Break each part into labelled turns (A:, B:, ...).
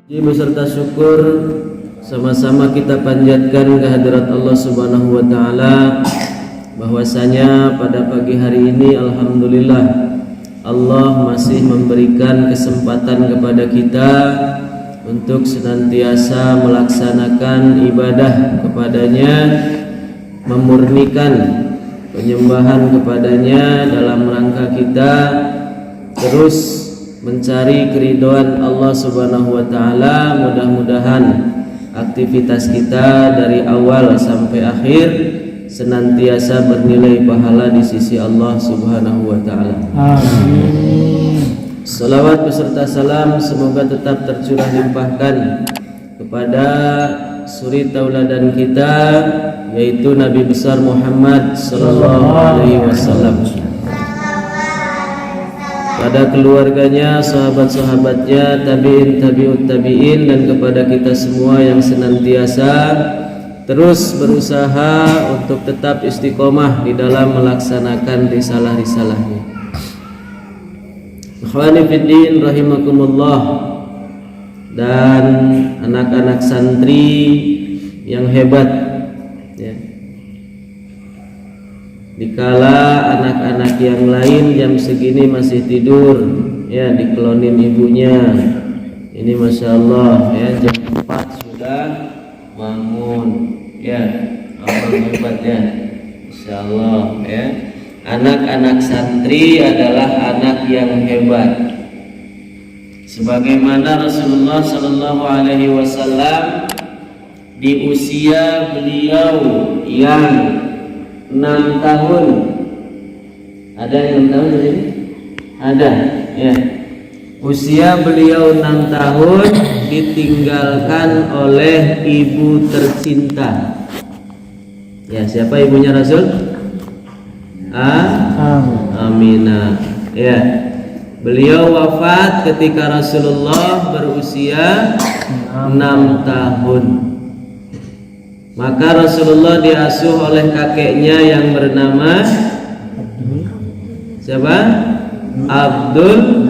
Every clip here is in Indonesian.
A: Puji beserta syukur sama-sama kita panjatkan kehadirat Allah Subhanahu wa taala, bahwasanya pada pagi hari ini alhamdulillah Allah masih memberikan kesempatan kepada kita untuk senantiasa melaksanakan ibadah kepadanya, memurnikan penyembahan kepadanya dalam rangka kita terus mencari keridhaan Allah Subhanahu wa taala. Mudah-mudahan aktivitas kita dari awal sampai akhir senantiasa bernilai pahala di sisi Allah Subhanahu wa taala. Amin. Salawat beserta salam semoga tetap tercurah limpahkan kepada suri tauladan kita, yaitu Nabi besar Muhammad sallallahu alaihi wasallam, pada keluarganya, sahabat-sahabatnya, tabi'in, tabi'ut tabi'in, dan kepada kita semua yang senantiasa terus berusaha untuk tetap istiqomah di dalam melaksanakan risalah-risalahnya. Ikhwani fiddin rahimakumullah, dan anak-anak santri yang hebat ya. Dikala anak-anak yang lain jam segini masih tidur ya, dikelonin ibunya, ini masya Allah ya, jam 4 sudah bangun ya, amal hebat ya, masya Allah ya. Anak-anak santri adalah anak yang hebat, sebagaimana Rasulullah Sallallahu Alaihi Wasallam di usia beliau yang 6 tahun. Ada yang 6 tahun di sini? Ada ya. Usia beliau 6 tahun ditinggalkan oleh ibu tercinta. Ya, siapa ibunya Rasul? Aminah. Ya. Beliau wafat ketika Rasulullah berusia 6 tahun. Maka Rasulullah diasuh oleh kakeknya yang bernama siapa? Abdul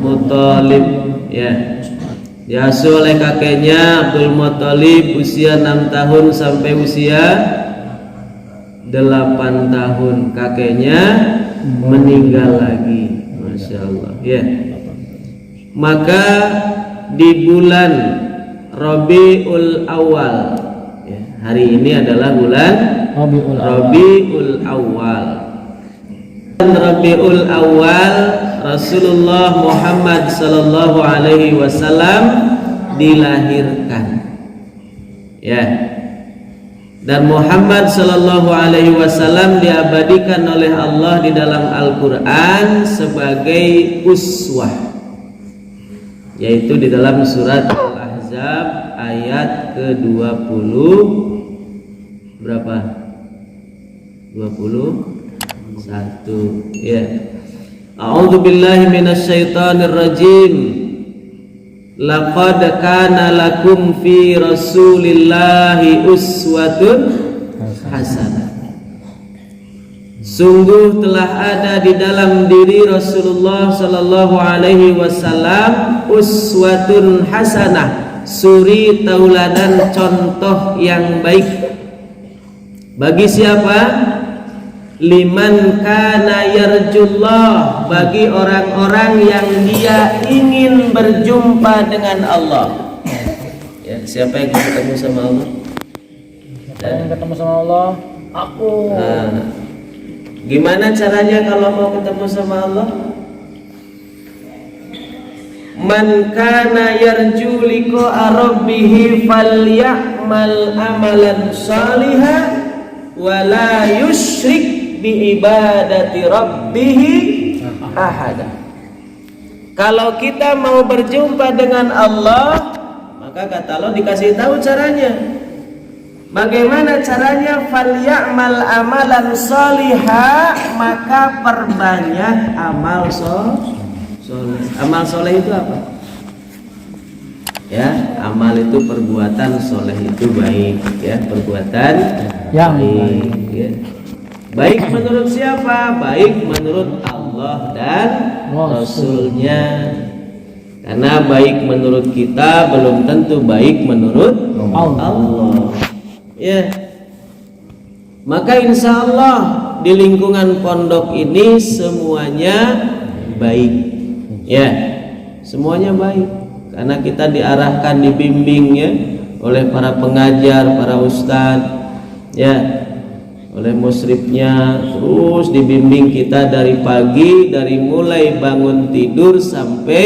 A: Muthalib ya. Diasuh oleh kakeknya Abdul Muthalib usia 6 tahun sampai usia 8 tahun. Kakeknya meninggal lagi, masya Allah ya. Maka di bulan Rabiul Awal, hari ini adalah bulan Rabiul Awal. Rabiul Awal Rasulullah Muhammad sallallahu alaihi wasallam dilahirkan. Ya. Dan Muhammad sallallahu alaihi wasallam diabadikan oleh Allah di dalam Al-Qur'an sebagai uswah, yaitu di dalam surat Al-Ahzab ayat ke-20 berapa? 21 ya. A'udzu billahi minasyaitonir rajim. Laqad kana lakum fi Rasulillahi uswatun hasanah. Sungguh telah ada di dalam diri Rasulullah sallallahu alaihi wasallam uswatun hasanah, suri tauladan, contoh yang baik. Bagi siapa? Liman kana yarjullah, bagi orang-orang yang dia ingin berjumpa dengan Allah. Ya, siapa yang ketemu sama Allah?
B: Siapa yang ketemu sama Allah? Aku.
A: Nah, gimana caranya kalau mau ketemu sama Allah? Man kana yarju liqa'a rabbih falyamal amalan shalihan wa la yusyrik bi ibadati rabbih ahada. Kalau kita mau berjumpa dengan Allah, maka kata Allah dikasih tahu caranya. Bagaimana caranya? Falyamal amalan shaliha, maka perbanyak amal soleh. Amal soleh itu apa? Ya, amal itu perbuatan, soleh itu baik ya, perbuatan yang baik ya. Baik menurut siapa? Baik menurut Allah dan Rasulnya. Karena baik menurut kita belum tentu baik menurut Allah. Ya. Maka insya Allah di lingkungan pondok ini semuanya baik. Ya, semuanya baik. Karena kita diarahkan, dibimbing ya oleh para pengajar, para ustadz, ya, oleh musyrifnya, terus dibimbing kita dari pagi, dari mulai bangun tidur sampai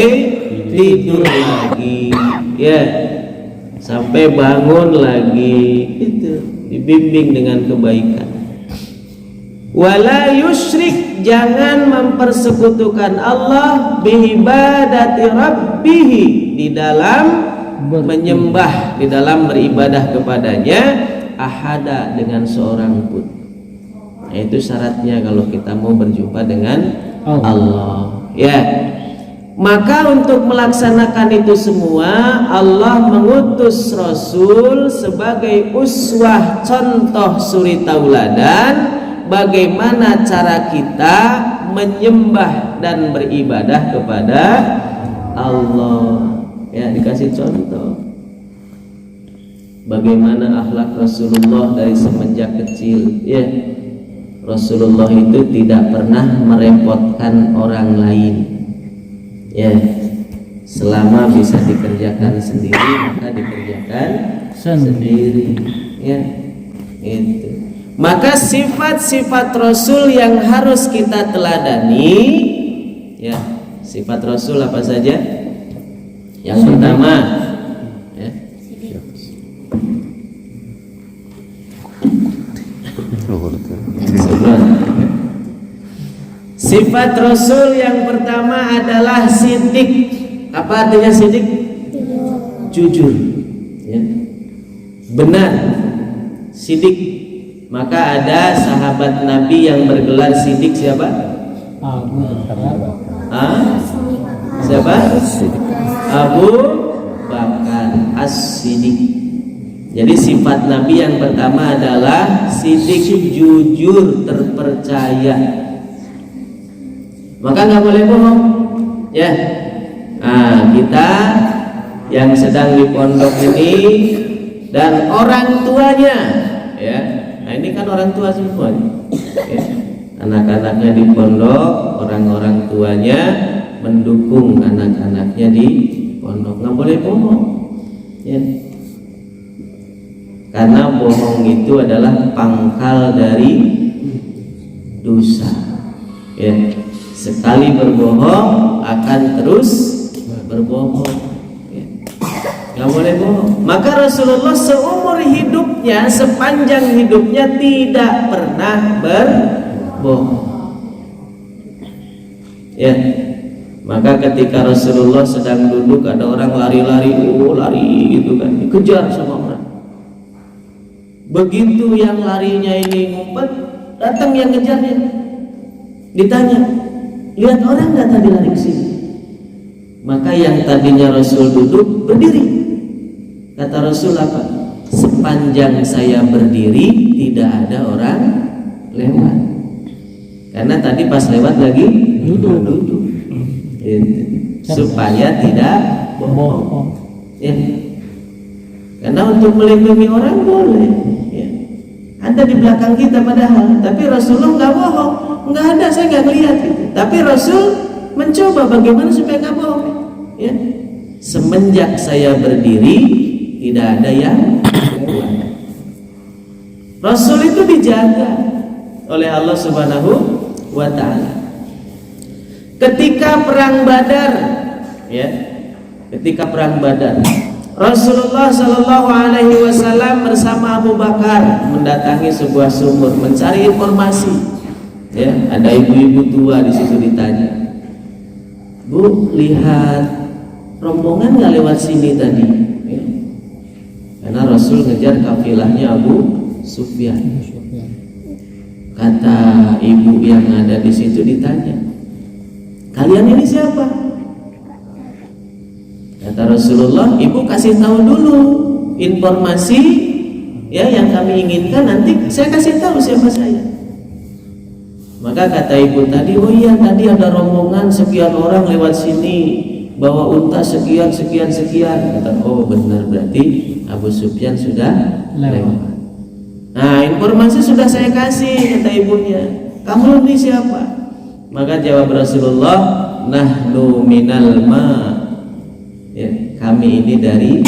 A: tidur lagi, ya, sampai bangun lagi, itu dibimbing dengan kebaikan. Wala yusyrik, jangan mempersekutukan Allah biibadati rabbih, di dalam menyembah, di dalam beribadah kepadanya, ahada, dengan seorang pun. Nah, itu syaratnya kalau kita mau berjumpa dengan Allah. Ya. Maka untuk melaksanakan itu semua, Allah mengutus Rasul sebagai uswah, contoh suri tauladan bagaimana cara kita menyembah dan beribadah kepada Allah. Ya, dikasih contoh bagaimana akhlak Rasulullah dari semenjak kecil. Ya, Rasulullah itu tidak pernah merepotkan orang lain. Ya, selama bisa dikerjakan sendiri maka dikerjakan sendiri. Ya, itu. Maka sifat-sifat Rasul yang harus kita teladani, ya, sifat Rasul apa saja? Yang pertama, ya, sifat Rasul yang pertama adalah sidik. Apa artinya sidik? Jujur, ya, benar, sidik. Maka ada sahabat Nabi yang bergelar sidik, siapa? Siapa? Abu Bakar As-Siddiq. Jadi sifat Nabi yang pertama adalah sidik, jujur, terpercaya. Maka nggak boleh bohong, ya. Nah, kita yang sedang di pondok ini dan orang tuanya, ya. Nah, ini kan orang tua semua, ya. Anak-anaknya di pondok, orang-orang tuanya mendukung anak-anaknya di pondok. Nggak boleh bohong, ya. Karena bohong itu adalah pangkal dari dosa, ya. Sekali berbohong akan terus berbohong, ya. Nggak boleh bohong. Maka Rasulullah seumur hidupnya, sepanjang hidupnya tidak pernah berbohong, ya. Maka ketika Rasulullah sedang duduk, ada orang lari-lari, lari gitu kan, dikejar sama orang. Begitu yang larinya ini ngumpet, datang yang ngejarnya, ditanya, lihat orang nggak tadi lari ke sini? Maka yang tadinya Rasul duduk berdiri. Kata Rasul apa? Sepanjang saya berdiri tidak ada orang lewat. Karena tadi pas lewat lagi duduk. Supaya tidak bohong. Ya. Karena untuk melindungi orang boleh. Ya. Ada di belakang kita padahal, tapi Rasulullah nggak bohong, nggak ada, saya nggak lihat gitu. Tapi Rasul mencoba bagaimana supaya nggak bohong. Ya. Semenjak saya berdiri tidak ada yang lewat. Rasul itu dijaga oleh Allah Subhanahu wa Ta'ala. Ketika perang Badar, ya, ketika perang Badar, Rasulullah Shallallahu Alaihi Wasallam bersama Abu Bakar mendatangi sebuah sumur mencari informasi. Ya, ada ibu-ibu tua di situ ditanya, Bu, lihat rombongan nggak lewat sini tadi? Ya. Karena Rasul ngejar kafilahnya Abu Sufyan. Kata ibu yang ada di situ ditanya, kalian ini siapa? Kata Rasulullah, ibu kasih tahu dulu informasi, ya, yang kami inginkan, nanti saya kasih tahu siapa saya. Maka kata ibu tadi, oh iya tadi ada rombongan sekian orang lewat sini, bawa unta sekian sekian sekian. Kata, oh benar, berarti Abu Sufyan sudah lewat. Nah, informasi sudah saya kasih, kata ibunya. Kamu ini siapa? Maka jawab Rasulullah, nahnu minal ma. Ya, kami ini dari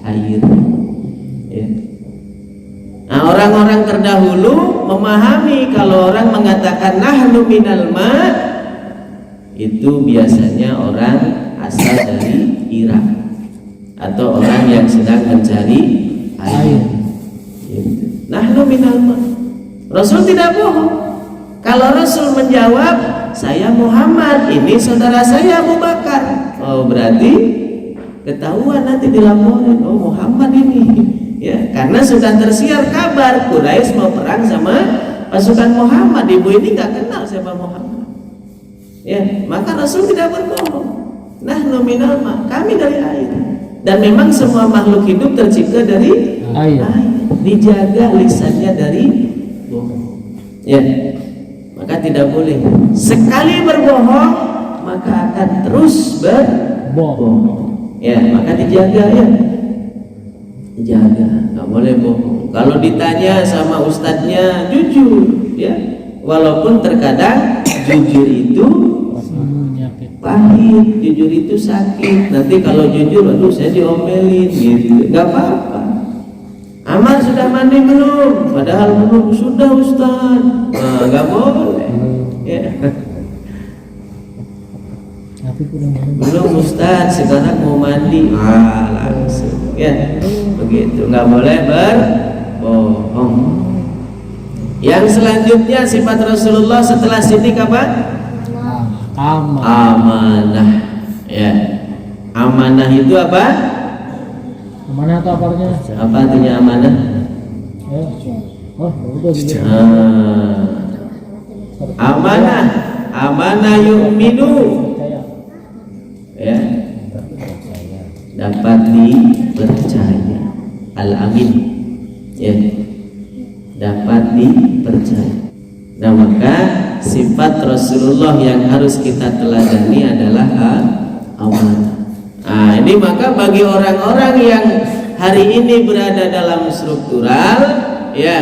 A: air. Ya. Nah, orang-orang terdahulu memahami kalau orang mengatakan nahnu minal ma, itu biasanya orang asal dari Irak atau orang yang sedang mencari air. Gitu. Nahnu minal ma. Rasul tidak bohong. Kalau Rasul menjawab, saya Muhammad, ini saudara saya Abu Bakar. Oh, berarti ketahuan nanti dilaporin, oh Muhammad ini, ya, karena sudah tersiar kabar Quraisy mau perang sama pasukan Muhammad. Ibu ini nggak kenal siapa Muhammad, ya, maka Rasul tidak berbohong. Nahnu minal ma, kami dari air, dan memang semua makhluk hidup tercipta dari air. Dijaga lisannya dari bohong, ya, maka tidak boleh sekali berbohong maka akan terus berbohong. Ya, maka dijaga, ya, dijaga, nggak boleh bohong. Kalau ditanya sama ustadznya jujur, ya, walaupun terkadang jujur itu pahit, jujur itu sakit. Nanti kalau jujur, aduh saya diomelin, gitu, nggak apa-apa. Amar sudah mandi belum? Padahal belum. Sudah ustadz. Nah, nggak boleh, ya. Belum Ustaz, sekarang mau mandi. Langsung, ya, begitu, nggak boleh berbohong. Yang selanjutnya sifat Rasulullah setelah sidik apa? Amanah. Ya, amanah itu apa?
B: Amanah itu apa artinya?
A: Apa artinya amanah? Amanah, amanah yu'minu, ya, dapat dipercaya. Al-amin, ya, dapat dipercaya. Nah, maka sifat Rasulullah yang harus kita teladani adalah amanah. Nah, ini maka bagi orang-orang yang hari ini berada dalam struktural, ya,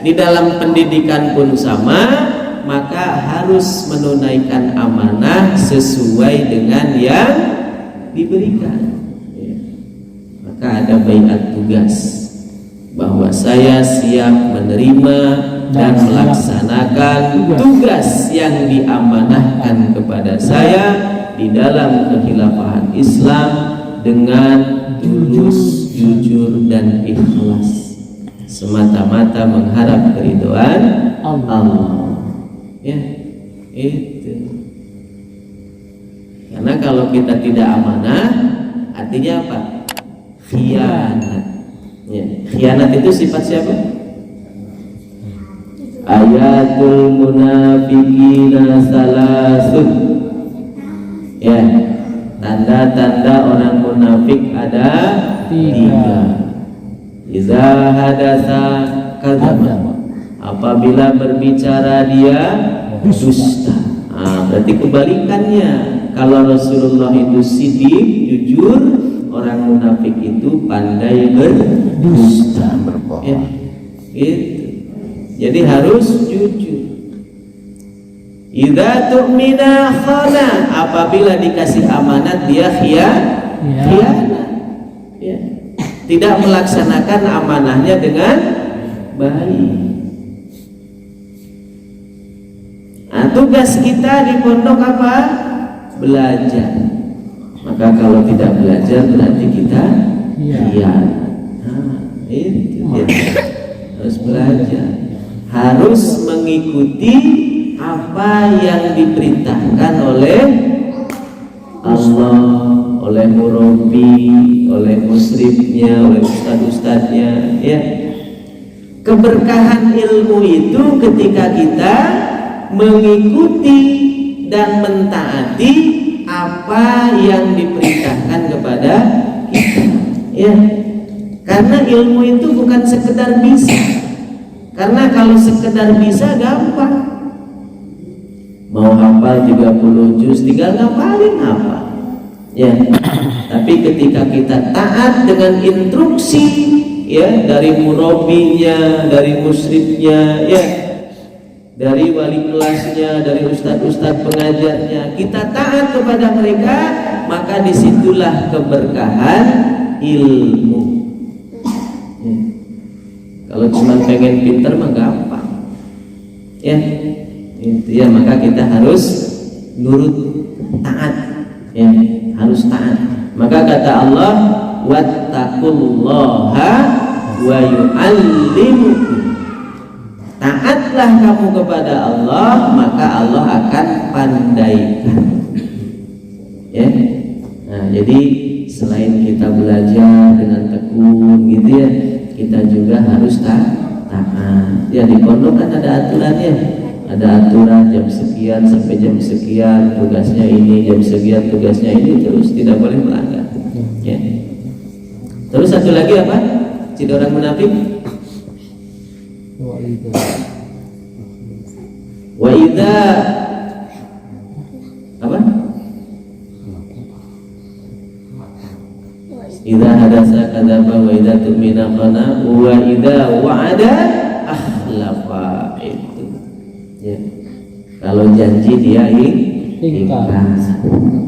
A: di dalam pendidikan pun sama, maka harus menunaikan amanah sesuai dengan yang diberikan, ya. Maka ada baiat tugas bahwa saya siap menerima dan melaksanakan tugas yang diamanahkan kepada saya di dalam kekhilafahan Islam dengan tulus, jujur, dan ikhlas, semata-mata mengharap keridhaan Allah. Ya, itu. Karena kalau kita tidak amanah, artinya apa? Khianat. Ya, khianat itu sifat siapa? Ayatul munafiqina salasun. Ya, tanda-tanda orang munafik ada 3. Iza hadasa kadzaba, apabila berbicara dia dusta. Nah, berarti kebalikannya. Kalau Rasulullah itu sidik, jujur, orang munafik itu pandai berdusta, ya, itu. Jadi harus jujur. Idza tu'mina khana, apabila dikasih amanat dia khianat, ya, tidak melaksanakan amanahnya dengan baik. Nah, tugas kita di pondok apa? Belajar. Maka kalau tidak belajar berarti kita khianat. Nah, itu ya. Harus belajar, harus mengikuti apa yang diperintahkan oleh Allah, oleh murabbi, oleh musyrifnya, oleh ustadz-ustadznya, ya. Keberkahan ilmu itu ketika kita mengikuti dan mentaati apa yang diperintahkan kepada kita, ya. Karena ilmu itu bukan sekedar bisa. Karena kalau sekedar bisa gampang, mau hafal 30 juz tinggal ngapalin apa, Ya, tapi ketika kita taat dengan instruksi ya dari murabinya, dari musyrifnya, ya, dari wali kelasnya, dari ustadz-ustadz pengajarnya, kita taat kepada mereka, maka disitulah keberkahan ilmu. Ya. Kalau cuma pengen pinter mah gampang, ya, itu ya, maka kita harus nurut, taat, ya, harus taat. Maka kata Allah, wattaqullaha wa yu'allimukum. Taatlah kamu kepada Allah, maka Allah akan pandaikan. Ya. Nah, jadi selain kita belajar dengan tekun gitu ya, kita juga harus taat. Ya, di pondok kan ada aturannya. Ada aturan jam sekian sampai jam sekian tugasnya ini, jam sekian tugasnya ini, terus tidak boleh melanggar. Ya. Terus satu lagi apa? Ciri orang munafik. Wa idza apa? Idza hadasa kadzaba wa idza tu'mina khana wa idza wa'ada akhlafa. Itu. Ya. Kalau janji dia ingkar.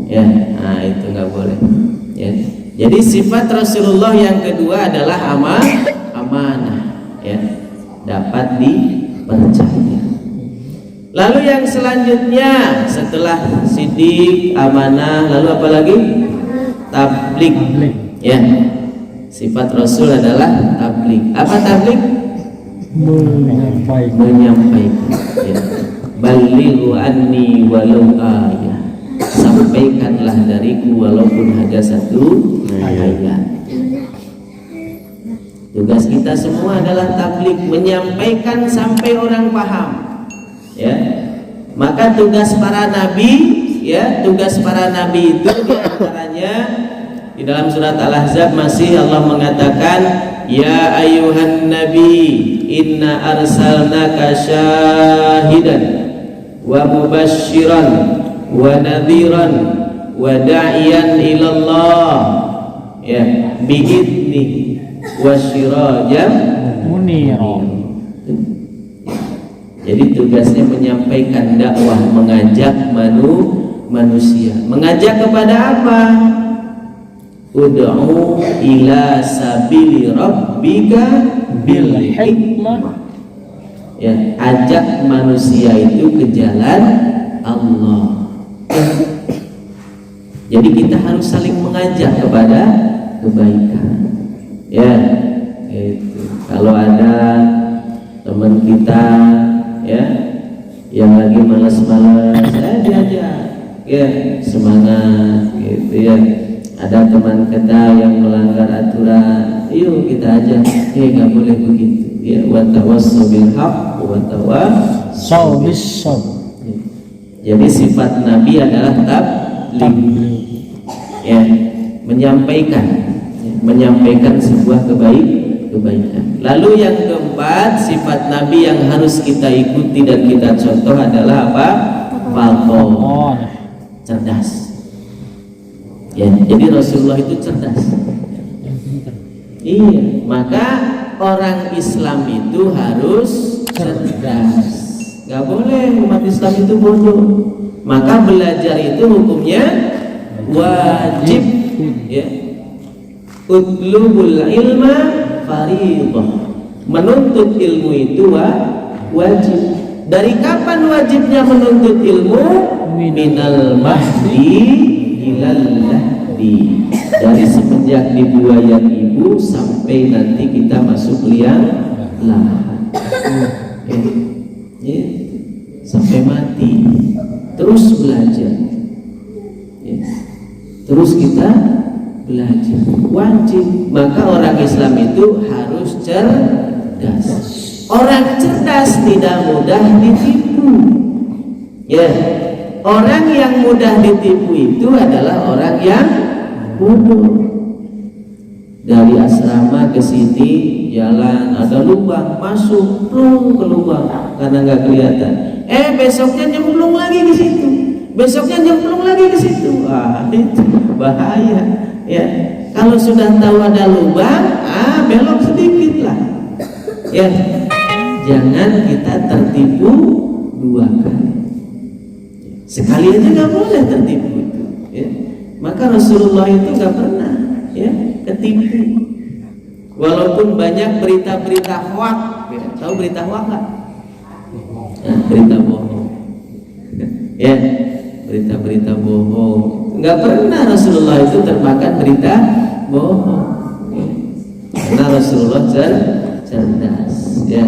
A: Ya, nah itu nggak boleh. Ya. Jadi sifat Rasulullah yang kedua adalah amanah. Ya. Dapat dipercaya. Lalu yang selanjutnya setelah sidik, amanah, lalu apa lagi? Tabligh. Ya. Sifat Rasul adalah tabligh. Apa tabligh? Menyampaikan. Ya. Balighu anni walau ayah. Sampaikanlah dariku walaupun hanya satu ayat. Tugas kita semua adalah tabligh, menyampaikan sampai orang paham. Ya. Maka tugas para nabi, ya, tugas para nabi itu diantaranya di dalam surat Al-Ahzab masih Allah mengatakan, ya ayuhan nabi inna arsalnaka syahidan wa mubasysyiran wa nadhiran wa da'iyan ilallah, ya, bi'idni wa syirajan munira. Jadi tugasnya menyampaikan dakwah, mengajak manusia. Mengajak kepada apa? Ud'u ila sabili rabbika bil hikmah. Ya, ajak manusia itu ke jalan Allah. Jadi kita harus saling mengajak kepada kebaikan. Ya, itu. Kalau ada teman kita, ya, yang lagi malas-malas, diajak, ya, semangat, gitu ya. Ada teman kita yang melanggar aturan, yuk kita ajak, nggak boleh begitu. Ya, wa tawassaw bil haqq wa tawassaw bis sabr. Jadi sifat Nabi adalah tabligh, ya, menyampaikan sebuah kebaikan. Lalu yang keempat, sifat Nabi yang harus kita ikuti dan kita contoh adalah apa? Fathon, cerdas. Ya, jadi Rasulullah itu cerdas. Iya, maka orang Islam itu harus cerdas. Gak boleh umat Islam itu bodoh. Maka belajar itu hukumnya wajib. Ya. Utlubul ilma fariidhah. Menuntut ilmu itu wajib. Dari kapan wajibnya menuntut ilmu? Minal mahdi ilal lahdi. Dari semenjak dibuayan ibu sampai nanti kita masuk liang lahat. Ya. Sampai mati terus belajar. Ya. Terus kita belajar wajib. Maka orang Islam itu harus cerdas. Orang cerdas tidak mudah ditipu. Ya, orang yang mudah ditipu itu adalah orang yang bodoh. Dari asrama ke sini jalan ada lubang, masuk plung ke lubang karena nggak kelihatan. Besoknya nyemplung lagi di situ. besoknya nyemplung lagi ke situ. Itu bahaya. Ya, kalau sudah tahu ada lubang, belok sedikit lah. Ya, jangan kita tertipu dua kali. Sekali aja nggak boleh tertipu itu. Ya. Maka Rasulullah itu nggak pernah ya ketipu. Walaupun banyak berita-berita hoak, ya. Tahu berita hoak nggak? Berita bohong. Ya, berita-berita bohong. Nggak pernah Rasulullah itu termakan berita bohong. Ya. Karena Rasulullah cerdas. Ya.